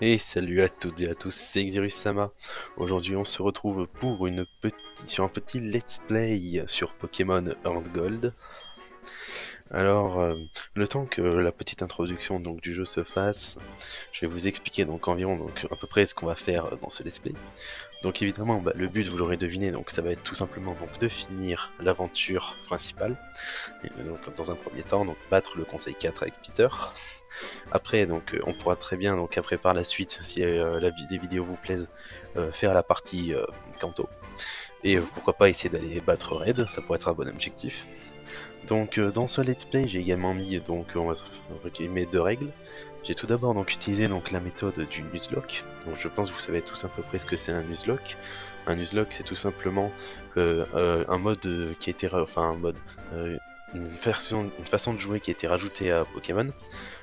Et salut à toutes et à tous, c'est Xyrus Sama. Aujourd'hui on se retrouve pour sur un petit let's play sur Pokémon Earth Gold. Alors, le temps que la petite introduction donc du jeu se fasse, je vais vous expliquer donc environ donc à peu près ce qu'on va faire dans ce let's play. Donc évidemment, le but vous l'aurez deviné, donc ça va être tout simplement donc de finir l'aventure principale. Et donc dans un premier temps, donc battre le Conseil 4 avec Peter. Après, donc, on pourra très bien, donc après par la suite, si des vidéos vous plaisent, faire la partie Kanto. Et pourquoi pas essayer d'aller battre Red, ça pourrait être un bon objectif. Donc dans ce let's play, j'ai également mis donc on va mes deux règles. J'ai tout d'abord donc utilisé donc la méthode du Nuzlocke. Donc je pense que vous savez tous à peu près ce que c'est un Nuzlocke. Un Nuzlocke, c'est tout simplement un mode qui a été, enfin un mode, une façon de jouer qui a été rajoutée à Pokémon,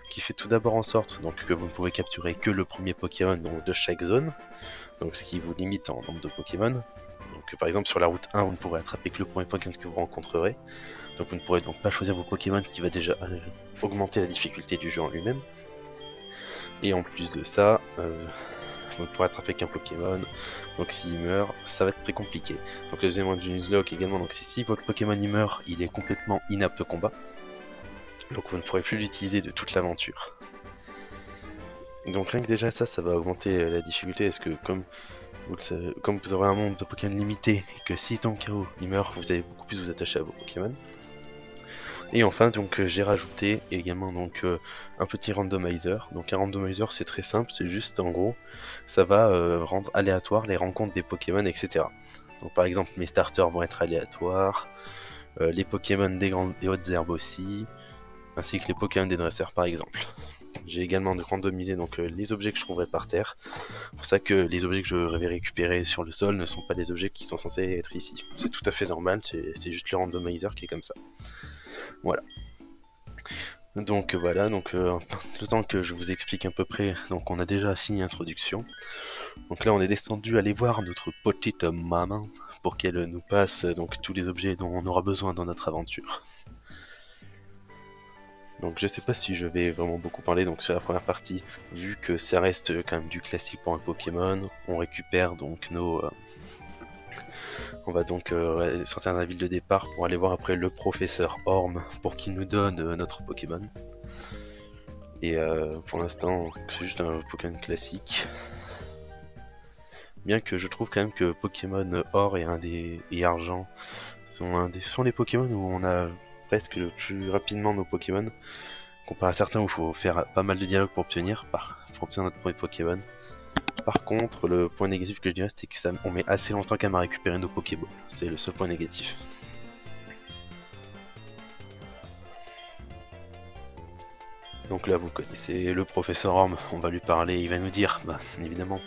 qui fait tout d'abord en sorte donc, que vous ne pouvez capturer que le premier Pokémon donc, de chaque zone, donc ce qui vous limite en nombre de Pokémon. Donc par exemple sur la route 1, vous ne pourrez attraper que le premier Pokémon que vous rencontrerez, donc vous ne pourrez donc pas choisir vos Pokémon, ce qui va déjà augmenter la difficulté du jeu en lui-même. Et en plus de ça, vous ne pourrez attraper qu'un Pokémon, donc s'il meurt, ça va être très compliqué. Donc le deuxième point du Nuzlocke également, donc c'est si votre Pokémon il meurt, il est complètement inapte au combat, donc vous ne pourrez plus l'utiliser de toute l'aventure. Donc rien que déjà ça, ça va augmenter la difficulté, parce que comme vous aurez un nombre de Pokémon limité, et que si ton KO il meurt, vous allez beaucoup plus vous attacher à vos Pokémon. Et enfin donc j'ai rajouté également donc un petit randomizer. Donc un randomizer c'est très simple, c'est juste en gros ça va rendre aléatoire les rencontres des Pokémon, etc. Donc par exemple mes starters vont être aléatoires, les Pokémon des hautes herbes aussi, ainsi que les Pokémon des dresseurs par exemple. J'ai également randomisé donc les objets que je trouverai par terre. C'est pour ça que les objets que je vais récupérer sur le sol ne sont pas les objets qui sont censés être ici. C'est tout à fait normal, c'est juste le randomizer qui est comme ça. Voilà. Donc voilà, donc le temps que je vous explique à peu près, donc on a déjà fini l'introduction. Donc là on est descendu aller voir notre petite maman pour qu'elle nous passe donc tous les objets dont on aura besoin dans notre aventure. Donc je sais pas si je vais vraiment beaucoup parler donc sur la première partie, vu que ça reste quand même du classique pour un Pokémon. On récupère donc on va donc sortir de la ville de départ pour aller voir après le professeur Orm pour qu'il nous donne notre Pokémon. Et pour l'instant c'est juste un Pokémon classique. Bien que je trouve quand même que Pokémon Or et Argent sont les Pokémon où on a presque le plus rapidement nos Pokémon, comparé à certains où il faut faire pas mal de dialogues pour pour obtenir notre premier Pokémon. Par contre, le point négatif que je dirais, c'est que on met assez longtemps quand même à récupérer nos Pokéballs. C'est le seul point négatif. Donc là, vous connaissez le professeur Orm, on va lui parler, il va nous dire, évidemment,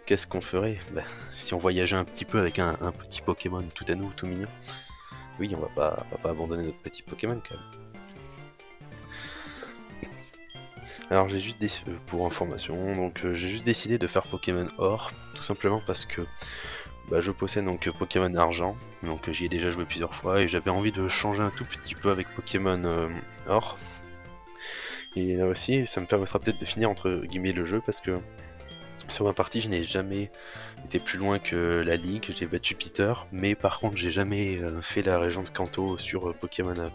qu'est-ce qu'on ferait si on voyageait un petit peu avec un petit Pokémon tout à nous, tout mignon. Oui, on va pas abandonner notre petit Pokémon quand même. Alors pour information, donc j'ai juste décidé de faire Pokémon Or, tout simplement parce que je possède donc Pokémon Argent, donc j'y ai déjà joué plusieurs fois et j'avais envie de changer un tout petit peu avec Pokémon Or. Et là aussi, ça me permettra peut-être de finir entre guillemets le jeu parce que sur ma partie, je n'ai jamais été plus loin que la ligue, j'ai battu Peter, mais par contre, j'ai jamais fait la région de Kanto sur Pokémon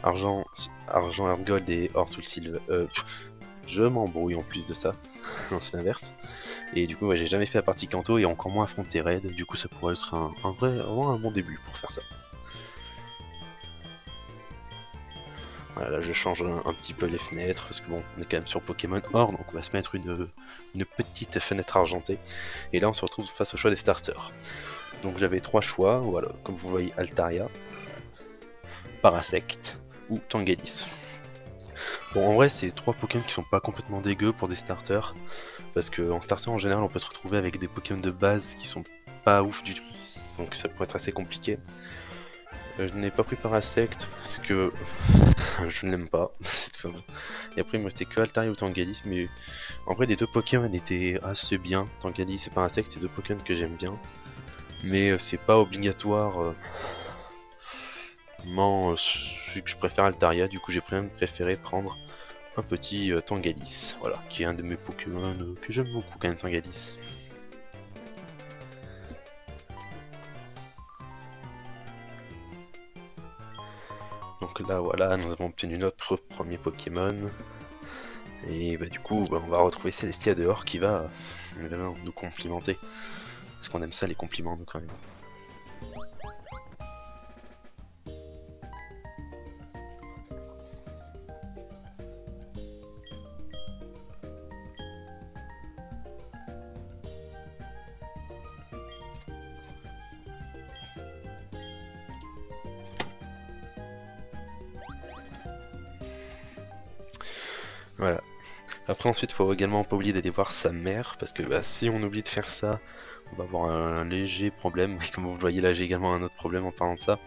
Argent, Heart Gold et Or Soul Silver. Je m'embrouille en plus de ça, non c'est l'inverse. Et du coup, j'ai jamais fait la partie Kanto et encore moins affronté Raid, du coup ça pourrait être vraiment un bon début pour faire ça. Voilà, là je change un petit peu les fenêtres, parce que bon, on est quand même sur Pokémon Or, donc on va se mettre une petite fenêtre argentée. Et là on se retrouve face au choix des starters. Donc j'avais trois choix, voilà, comme vous voyez, Altaria, Parasect ou Tangalis. Bon, en vrai, c'est trois Pokémon qui sont pas complètement dégueux pour des starters, parce qu'en starter en général, on peut se retrouver avec des Pokémon de base qui sont pas ouf du tout, donc ça pourrait être assez compliqué. Je n'ai pas pris Parasect parce que je ne l'aime pas, c'est tout simple. Et après, il me restait que Altaria ou Tangalis, mais en vrai, les deux Pokémon étaient assez bien. Tangalis et Parasect, c'est deux Pokémon que j'aime bien, mais c'est pas obligatoire. Celui que je préfère Altaria, du coup j'ai préféré prendre un petit Tangalis, voilà, qui est un de mes Pokémon que j'aime beaucoup quand même, Tangalis. Donc là voilà, nous avons obtenu notre premier Pokémon. Et bah, du coup, on va retrouver Celestia dehors qui va évidemment nous complimenter. Parce qu'on aime ça les compliments nous quand même. Voilà. Après ensuite, faut également pas oublier d'aller voir sa mère, parce que bah, si on oublie de faire ça, on va avoir un léger problème. Et comme vous le voyez là, j'ai également un autre problème en parlant de ça.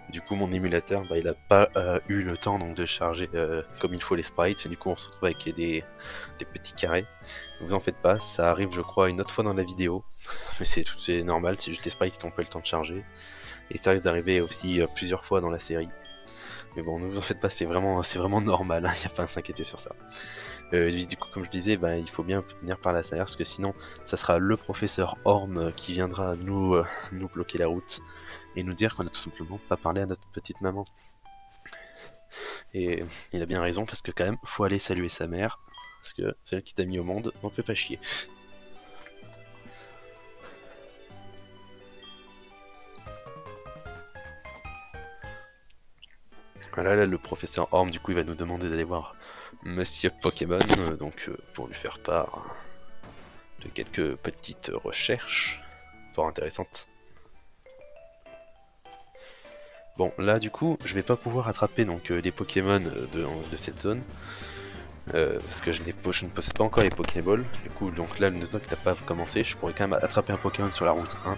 Du coup, mon émulateur, bah, il a pas eu le temps donc de charger comme il faut les sprites. Et du coup, on se retrouve avec des petits carrés. Vous en faites pas, ça arrive, je crois, une autre fois dans la vidéo. Mais c'est normal, c'est juste les sprites qui n'ont pas eu le temps de charger. Et ça risque d'arriver aussi plusieurs fois dans la série. Mais bon, ne vous en faites pas, c'est vraiment normal, il n'y a pas à s'inquiéter sur ça. Du coup, comme je disais, bah, il faut bien venir par la serre, parce que sinon, ça sera le professeur Orm qui viendra nous bloquer la route et nous dire qu'on a tout simplement pas parlé à notre petite maman. Et il a bien raison, parce que quand même, faut aller saluer sa mère, parce que c'est elle qui t'a mis au monde, donc fais pas chier. Voilà, là, le professeur Orm, du coup, il va nous demander d'aller voir Monsieur Pokémon, donc pour lui faire part de quelques petites recherches fort intéressantes. Bon, là, du coup, je vais pas pouvoir attraper donc les Pokémon de cette zone, parce que je ne possède pas encore les Pokéballs. Du coup, donc là, le Nuzlocke n'a pas commencé. Je pourrais quand même attraper un Pokémon sur la route 1.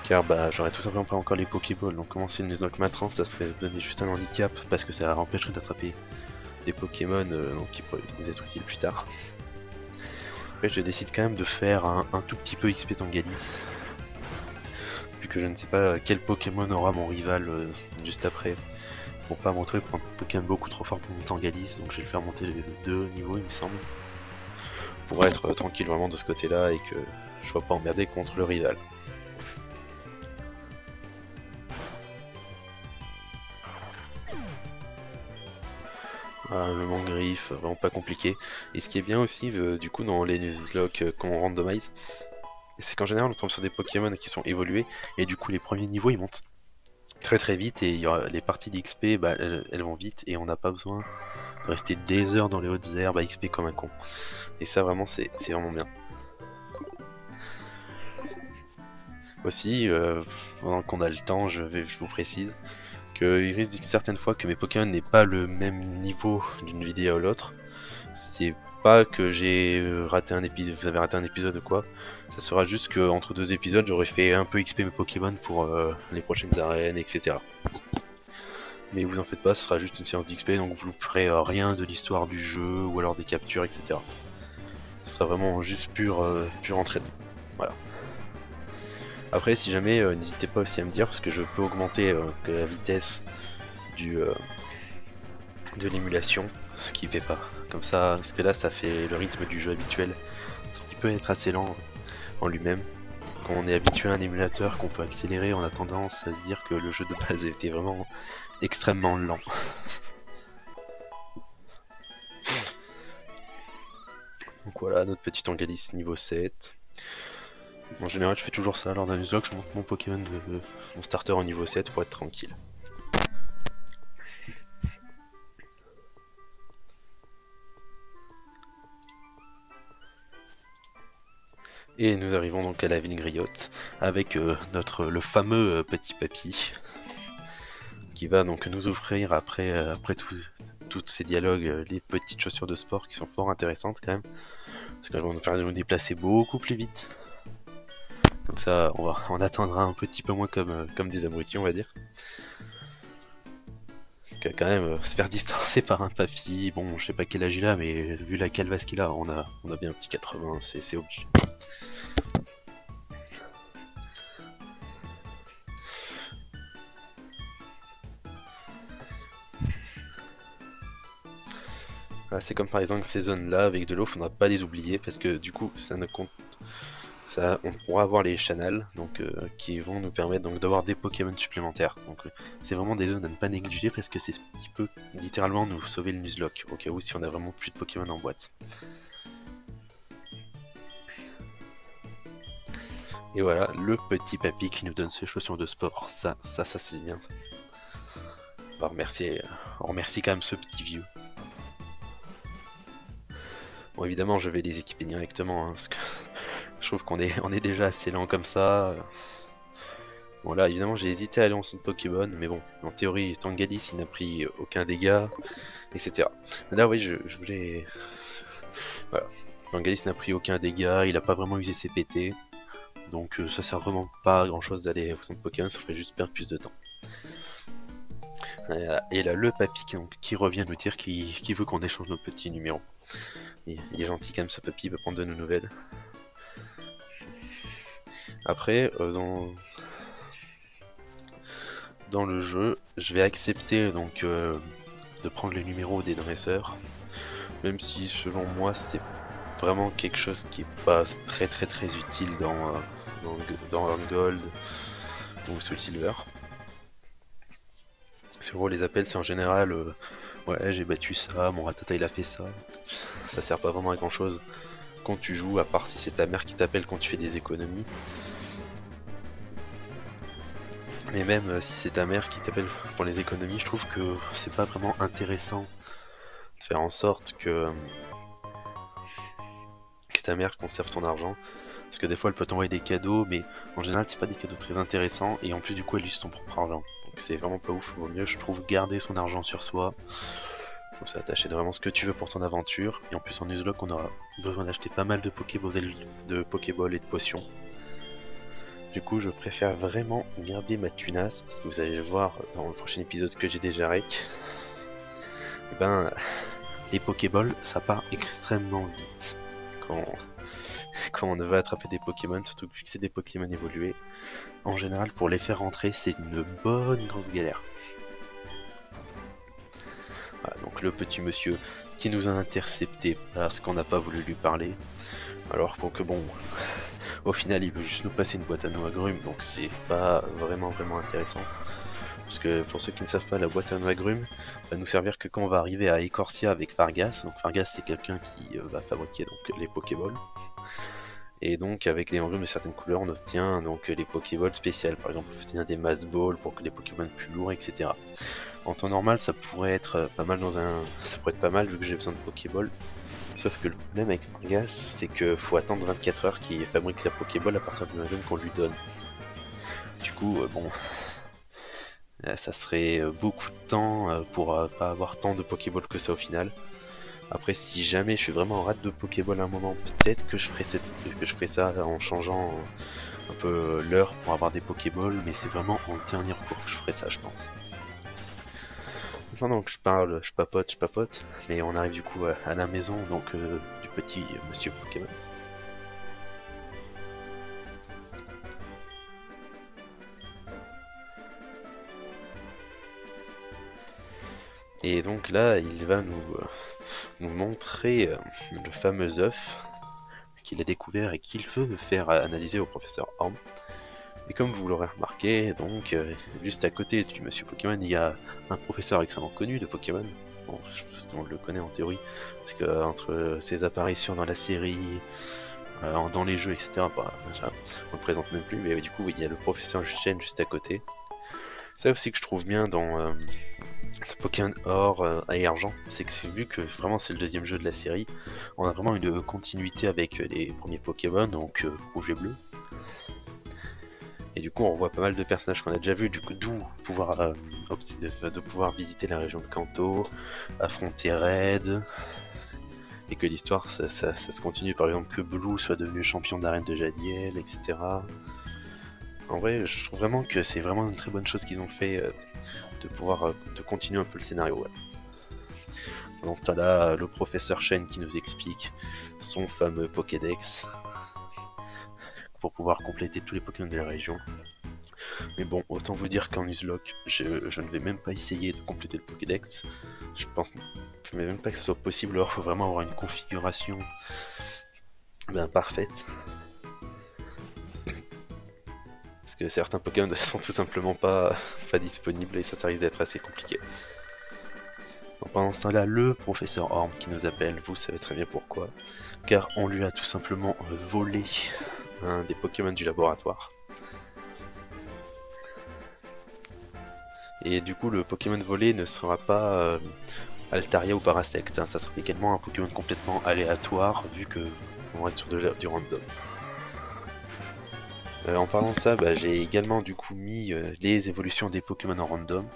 Car bah j'aurais tout simplement pas encore les Pokéballs, donc commencer le Nuzlocke maintenant ça serait se donner juste un handicap parce que ça empêcherait d'attraper des Pokémon donc, qui pourraient nous être utiles plus tard. Après je décide quand même de faire un tout petit peu XP Tangalis, vu que je ne sais pas quel Pokémon aura mon rival juste après, pour pas me retrouver pour un Pokémon beaucoup trop fort pour mon Tangalis, donc je vais le faire monter les 2 niveaux il me semble, pour être tranquille vraiment de ce côté là et que je sois pas emmerdé contre le rival. Le Mangriffe, vraiment pas compliqué. Et ce qui est bien aussi, du coup, dans les Nuzlocke qu'on randomise, c'est qu'en général, on tombe sur des Pokémon qui sont évolués, et du coup, les premiers niveaux, ils montent très très vite, et il y aura les parties d'XP, bah, elles vont vite, et on n'a pas besoin de rester des heures dans les hautes herbes à XP comme un con. Et ça, vraiment, c'est vraiment bien. Aussi, pendant qu'on a le temps, je vous précise qu'il risque certaines fois que mes Pokémon n'aient pas le même niveau d'une vidéo à l'autre. C'est pas que j'ai raté un épisode, vous avez raté un épisode ou quoi. Ça sera juste que entre deux épisodes, j'aurais fait un peu XP mes Pokémon pour les prochaines arènes, etc. Mais vous en faites pas, ce sera juste une séance d'XP, donc vous ne ferez rien de l'histoire du jeu ou alors des captures, etc. Ce sera vraiment juste pur entraînement. Voilà. Après, si jamais, n'hésitez pas aussi à me dire, parce que je peux augmenter la vitesse du, de l'émulation, ce qui fait pas. Comme ça, parce que là, ça fait le rythme du jeu habituel, ce qui peut être assez lent en lui-même. Quand on est habitué à un émulateur qu'on peut accélérer, on a tendance à se dire que le jeu de base était vraiment extrêmement lent. Donc voilà, notre petit Tangalis niveau 7. En général, je fais toujours ça lors d'un Nuzlocke, je monte mon Pokémon mon starter au niveau 7 pour être tranquille. Et nous arrivons donc à la ville Griotte avec le fameux petit papy qui va donc nous offrir après tous ces dialogues les petites chaussures de sport qui sont fort intéressantes quand même, parce qu'elles vont nous faire nous déplacer beaucoup plus vite. Comme ça on attendra un petit peu moins comme des abrutis on va dire. Parce que quand même se faire distancer par un papy, bon je sais pas quel âge il a mais vu la calvasse qu'il a on a bien un petit 80, c'est obligé. Voilà, c'est comme par exemple ces zones-là avec de l'eau, faudra pas les oublier parce que du coup ça ne compte. Ça, on pourra avoir les channels donc, qui vont nous permettre donc d'avoir des Pokémon supplémentaires. Donc c'est vraiment des zones à ne pas négliger parce que c'est ce qui peut littéralement nous sauver le Nuzlocke au cas où si on a vraiment plus de Pokémon en boîte. Et voilà, le petit papy qui nous donne ses chaussures de sport. Ça c'est bien. On remercie quand même ce petit vieux. Bon, évidemment, je vais les équiper directement, hein, parce que je trouve on est déjà assez lent comme ça. Bon, là, évidemment, j'ai hésité à aller en centre Pokémon, mais bon, en théorie, Tangalis, il n'a pris aucun dégât, etc. Là, oui, je voulais... Voilà. Tangalis n'a pris aucun dégât, il a pas vraiment usé ses PT, donc ça sert vraiment pas à grand chose d'aller au centre Pokémon, ça ferait juste perdre plus de temps. Et là, le papy qui revient nous dire qu'il veut qu'on échange nos petits numéros. Il est gentil quand même, ce papy, il veut prendre de nos nouvelles. Après, dans le jeu, je vais accepter donc de prendre les numéros des dresseurs, même si selon moi c'est vraiment quelque chose qui est pas très utile dans Gold ou Soul Silver. Sur gros, les appels c'est en général ouais, j'ai battu ça, mon Rattata il a fait ça. Ça sert pas vraiment à grand chose quand tu joues, à part si c'est ta mère qui t'appelle quand tu fais des économies. Mais même si c'est ta mère qui t'appelle pour les économies, je trouve que c'est pas vraiment intéressant de faire en sorte que ta mère conserve ton argent. Parce que des fois elle peut t'envoyer des cadeaux, mais en général c'est pas des cadeaux très intéressants, et en plus du coup elle use ton propre argent. Donc c'est vraiment pas ouf, vaut mieux je trouve garder son argent sur soi. Comme ça t'achètes vraiment ce que tu veux pour ton aventure, et en plus en Nuzlocke on aura besoin d'acheter pas mal de Pokéballs et de potions. Du coup je préfère vraiment garder ma tunasse, parce que vous allez voir dans le prochain épisode que j'ai déjà rec. Et ben les Pokéballs ça part extrêmement vite quand on va attraper des Pokémon, surtout que c'est des Pokémon évolués. En général, pour les faire rentrer, c'est une bonne grosse galère. Voilà, donc le petit monsieur qui nous a intercepté parce qu'on n'a pas voulu lui parler. Alors que bon, au final, il veut juste nous passer une boîte à noix agrumes, donc c'est pas vraiment intéressant. Parce que pour ceux qui ne savent pas, la boîte à noix agrumes va nous servir que quand on va arriver à Ecorcia avec Fargas. Donc Fargas, c'est quelqu'un qui va fabriquer donc les Pokéballs. Et donc avec les agrumes de certaines couleurs, on obtient donc les Pokéballs spéciales. Par exemple, on obtient des Mass Balls pour que les Pokémon plus lourds, etc. En temps normal, ça pourrait être pas mal ça pourrait être pas mal vu que j'ai besoin de Pokéballs. Sauf que le problème avec Fargas, c'est qu'il faut attendre 24 heures qu'il fabrique la Pokéball à partir du agrume qu'on lui donne. Du coup, bon, ça serait beaucoup de temps pour pas avoir tant de Pokéballs que ça au final. Après, si jamais je suis vraiment en rate de Pokéball à un moment, peut-être que je ferai ça en changeant un peu l'heure pour avoir des Pokéballs, mais c'est vraiment en dernier recours que je ferai ça, je pense. Pendant que je parle, je papote, mais on arrive du coup à la maison donc du petit monsieur Pokémon. Et donc là, il va nous montrer le fameux œuf qu'il a découvert et qu'il veut faire analyser au professeur Horn. Et comme vous l'aurez remarqué, donc juste à côté du monsieur Pokémon, il y a un professeur extrêmement connu de Pokémon. Bon, je pense qu'on le connaît en théorie, parce que entre ses apparitions dans la série, dans les jeux, etc., bah, on le présente même plus, mais du coup, il y a le professeur Chen juste à côté. C'est aussi que je trouve bien dans Pokémon Or et Argent, c'est que vu que vraiment c'est le deuxième jeu de la série, on a vraiment une continuité avec les premiers Pokémon, donc Rouge et Bleu. Et du coup on voit pas mal de personnages qu'on a déjà vus, du coup d'où de pouvoir visiter la région de Kanto, affronter Red, et que l'histoire ça se continue, par exemple que Blue soit devenu champion d'arène de Jadiel, etc. En vrai je trouve vraiment que c'est vraiment une très bonne chose qu'ils ont fait de pouvoir de continuer un peu le scénario. Ouais. Dans ce temps-là, le professeur Shen qui nous explique son fameux Pokédex pour pouvoir compléter tous les Pokémon de la région. Mais bon, autant vous dire qu'en Nuzlocke, je ne vais même pas essayer de compléter le Pokédex. Je pense savais même pas que ça soit possible, alors il faut vraiment avoir une configuration parfaite. Parce que certains Pokémon ne sont tout simplement pas disponibles et ça risque d'être assez compliqué. Donc pendant ce temps-là, le professeur Orm qui nous appelle, vous savez très bien pourquoi. Car on lui a tout simplement volé un des Pokémon du laboratoire. Et du coup, le Pokémon volé ne sera pas Altaria ou Parasect, hein. Ça sera également un Pokémon complètement aléatoire, vu que on va être sur du random. En parlant de ça, j'ai également du coup mis les évolutions des Pokémon en random.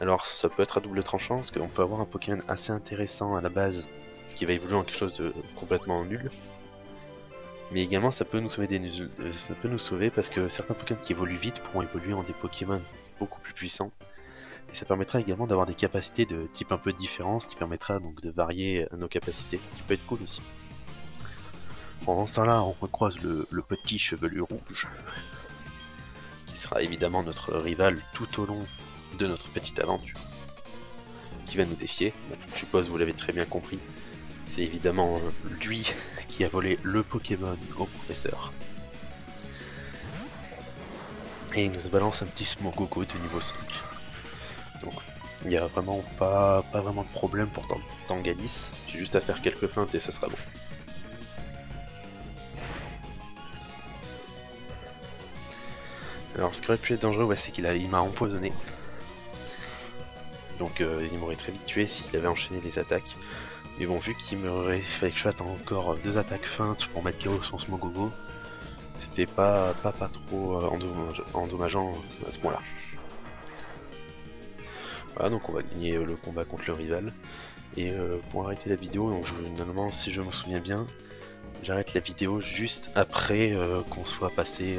Alors ça peut être à double tranchant, parce qu'on peut avoir un Pokémon assez intéressant à la base, qui va évoluer en quelque chose de complètement nul. Mais également ça peut nous sauver parce que certains Pokémon qui évoluent vite pourront évoluer en des Pokémon beaucoup plus puissants. Et ça permettra également d'avoir des capacités de type un peu différents, ce qui permettra donc de varier nos capacités, ce qui peut être cool aussi. Pendant ce temps-là, on recroise le petit chevelu rouge, qui sera évidemment notre rival tout au long de notre petite aventure, qui va nous défier. Bon, je suppose vous l'avez très bien compris, c'est évidemment lui qui a volé le Pokémon au professeur. Et il nous balance un petit Smogogo de niveau 5. Donc il n'y a vraiment pas vraiment de problème pour Tangalis, j'ai juste à faire quelques feintes et ce sera bon. Alors ce qui aurait pu être dangereux, c'est qu'il m'a empoisonné. Donc il m'aurait très vite tué s'il avait enchaîné les attaques. Mais bon, vu qu'il m'aurait fallu que je fasse encore 2 attaques feintes pour mettre KO son Smogogo, c'était pas trop endommageant à ce point-là. Voilà, donc on va gagner le combat contre le rival. Et pour arrêter la vidéo, donc normalement, si je me souviens bien, j'arrête la vidéo juste après qu'on soit passé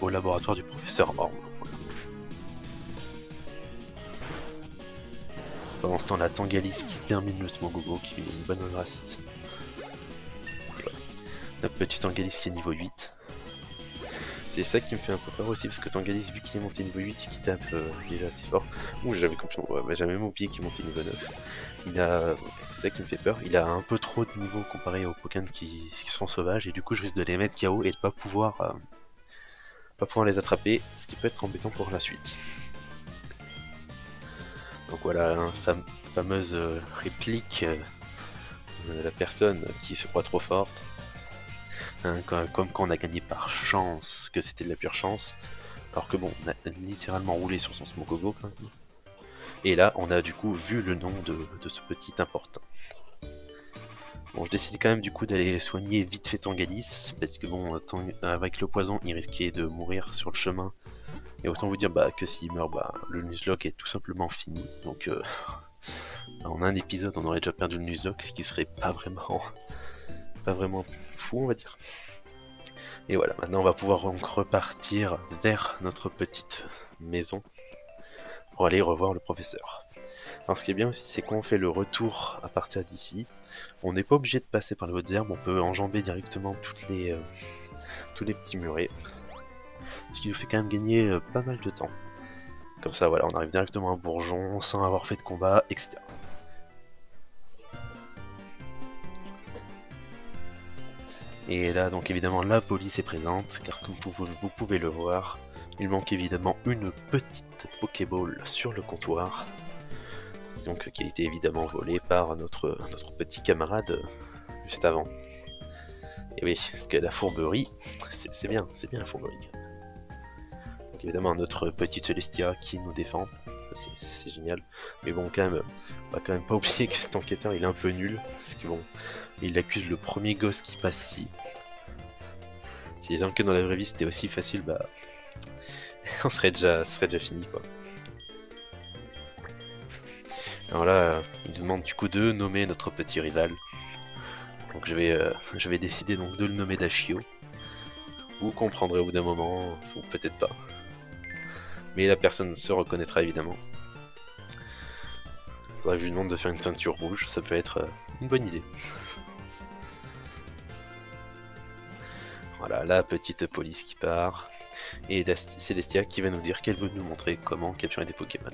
au laboratoire du professeur Orm. Voilà. Pendant ce temps, la Tangalis qui termine le Smogogo, qui est une bonne race. Voilà. Notre petit Tangalis qui est niveau 8. C'est ça qui me fait un peu peur aussi, parce que Tangalis, vu qu'il est monté niveau 8 et qu'il tape déjà assez fort, j'avais même oublié qu'il montait niveau 9. C'est ça qui me fait peur, il a un peu trop de niveau comparé aux Pokémon qui sont sauvages, et du coup je risque de les mettre KO et de pas pouvoir les attraper, ce qui peut être embêtant pour la suite. Donc voilà, fameuse réplique de la personne qui se croit trop forte. Hein, comme quand on a gagné par chance, que c'était de la pure chance. Alors que bon, on a littéralement roulé sur son Smogogo quand même. Et là, on a du coup vu le nom de ce petit important. Bon, je décide quand même du coup d'aller soigner vite fait Tangalis, parce que bon, avec le poison, il risquait de mourir sur le chemin. Et autant vous dire que s'il meurt, le Nuzlocke est tout simplement fini. Donc en un épisode, on aurait déjà perdu le Nuzlocke, ce qui serait pas vraiment fou, on va dire. Et voilà, maintenant on va pouvoir donc repartir vers notre petite maison pour aller revoir le professeur. Alors ce qui est bien aussi, c'est qu'on fait le retour à partir d'ici. On n'est pas obligé de passer par les hautes herbes, on peut enjamber directement tous les petits murets. Ce qui nous fait quand même gagner pas mal de temps. Comme ça, voilà, on arrive directement à Bourgeon sans avoir fait de combat, etc. Et là, donc évidemment, la police est présente, car comme vous pouvez le voir, il manque évidemment une petite Pokéball sur le comptoir, donc qui a été évidemment volée par notre petit camarade juste avant. Et oui, parce que la fourberie, c'est bien la fourberie. Donc évidemment, notre petite Celestia qui nous défend, c'est génial. Mais bon, quand même, on va quand même pas oublier que cet enquêteur il est un peu nul, parce que bon, il accuse le premier gosse qui passe ici. Si les enquêtes dans la vraie vie c'était aussi facile, on serait déjà fini quoi. Alors là, il nous demande du coup de nommer notre petit rival. Donc je vais décider donc de le nommer Dashio. Vous comprendrez au bout d'un moment, ou peut-être pas. Mais la personne se reconnaîtra évidemment. Faudrait que je lui demande de faire une teinture rouge, ça peut être une bonne idée. Voilà, la petite police qui part. Et Célestia qui va nous dire qu'elle veut nous montrer comment capturer des Pokémon.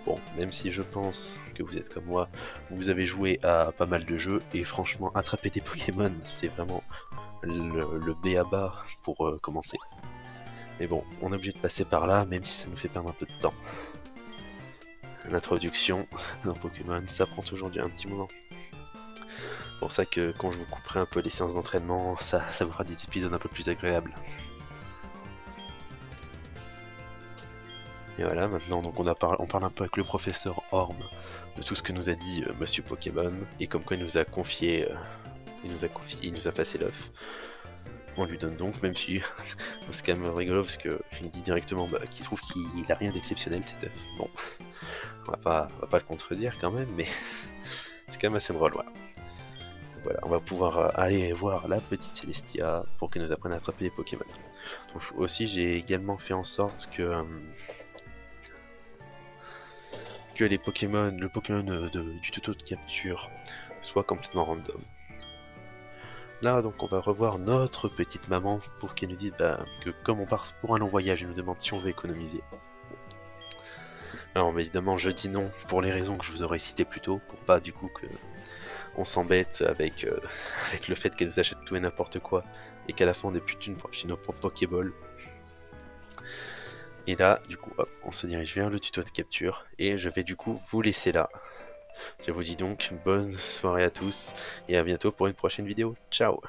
Bon, même si je pense que vous êtes comme moi, vous avez joué à pas mal de jeux, et franchement, attraper des Pokémon, c'est vraiment le b.a.-ba pour commencer. Mais bon, on est obligé de passer par là, même si ça nous fait perdre un peu de temps. L'introduction dans Pokémon, ça prend toujours un petit moment. C'est pour ça que quand je vous couperai un peu les séances d'entraînement, ça vous fera des épisodes un peu plus agréables. Et voilà, maintenant donc on parle un peu avec le professeur Orm de tout ce que nous a dit Monsieur Pokémon, et comme quoi il nous a confié, il nous a passé l'œuf. On lui donne donc, même si c'est quand même rigolo parce que il dit directement qu'il trouve qu'il a rien d'exceptionnel cet œuf. Bon, on va pas le contredire quand même, mais c'est quand même assez drôle, voilà. Voilà, on va pouvoir aller voir la petite Celestia pour qu'elle nous apprenne à attraper les Pokémon. Donc aussi j'ai également fait en sorte que les Pokémon, le Pokémon du tuto de capture soit complètement random. Là donc on va revoir notre petite maman pour qu'elle nous dise que comme on part pour un long voyage, elle nous demande si on veut économiser. Alors évidemment je dis non pour les raisons que je vous aurais citées plus tôt, pour pas du coup que on s'embête avec le fait qu'elle nous achète tout et n'importe quoi et qu'à la fin on ait plus d'une pour acheter nos propres Pokéball. Et là du coup hop, on se dirige vers le tuto de capture et je vais du coup vous laisser là. Je vous dis donc bonne soirée à tous et à bientôt pour une prochaine vidéo. Ciao!